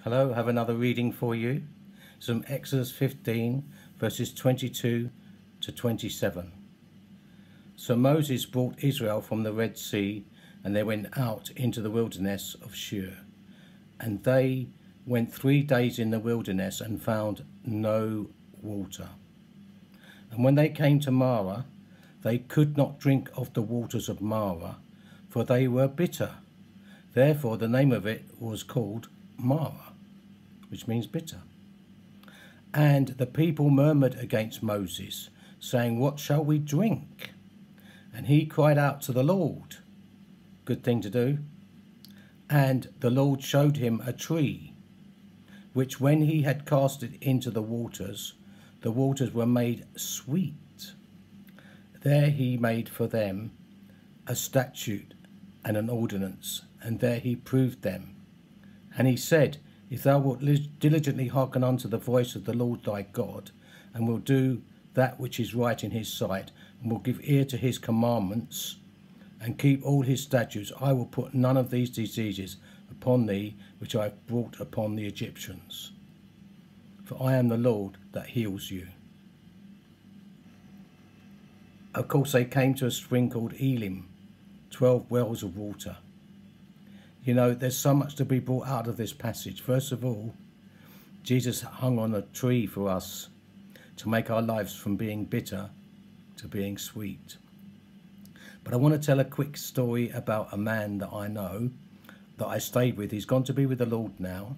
Hello, I have another reading for you. It's from Exodus 15, verses 22 to 27. So Moses brought Israel from the Red Sea, and they went out into the wilderness of Shur. And they went 3 days in the wilderness and found no water. And when they came to Marah, they could not drink of the waters of Marah, for they were bitter. Therefore the name of it was called Marah, which means bitter. And the people murmured against Moses, saying, "What shall we drink?" And he cried out to the Lord. Good thing to do. And the Lord showed him a tree, which when he had cast it into the waters were made sweet. There he made for them a statute and an ordinance, and there he proved them. And he said, "If thou wilt diligently hearken unto the voice of the Lord thy God, and will do that which is right in his sight, and will give ear to his commandments, and keep all his statutes, I will put none of these diseases upon thee which I have brought upon the Egyptians. For I am the Lord that heals you." Of course, they came to a spring called Elim, 12 wells of water. You know, there's so much to be brought out of this passage. First of all, Jesus hung on a tree for us to make our lives from being bitter to being sweet. But I want to tell a quick story about a man that I know, that I stayed with. He's gone to be with the Lord now.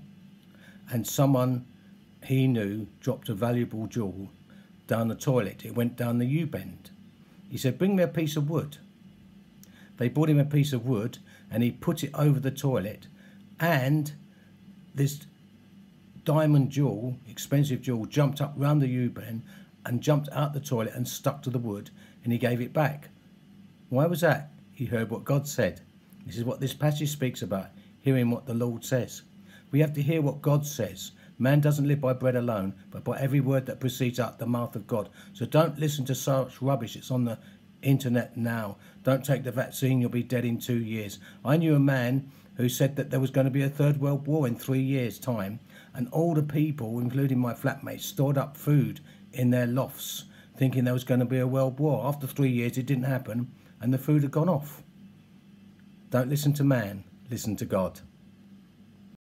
And someone he knew dropped a valuable jewel down the toilet. It went down the U-bend. He said, "Bring me a piece of wood." They brought him a piece of wood and he put it over the toilet, and this diamond jewel, expensive jewel, jumped up round the U-bend and jumped out the toilet and stuck to the wood, and he gave it back. Why was that? He heard what God said. This is what this passage speaks about, hearing what the Lord says. We have to hear what God says. Man doesn't live by bread alone, but by every word that proceeds out the mouth of God. So don't listen to such rubbish. It's on the internet now. Don't take the vaccine, you'll be dead in 2 years. I knew a man who said that there was going to be a third world war in 3 years' time, and all the people, including my flatmates, stored up food in their lofts, thinking there was going to be a world war. After 3 years, it didn't happen, and the food had gone off. Don't listen to man, listen to God.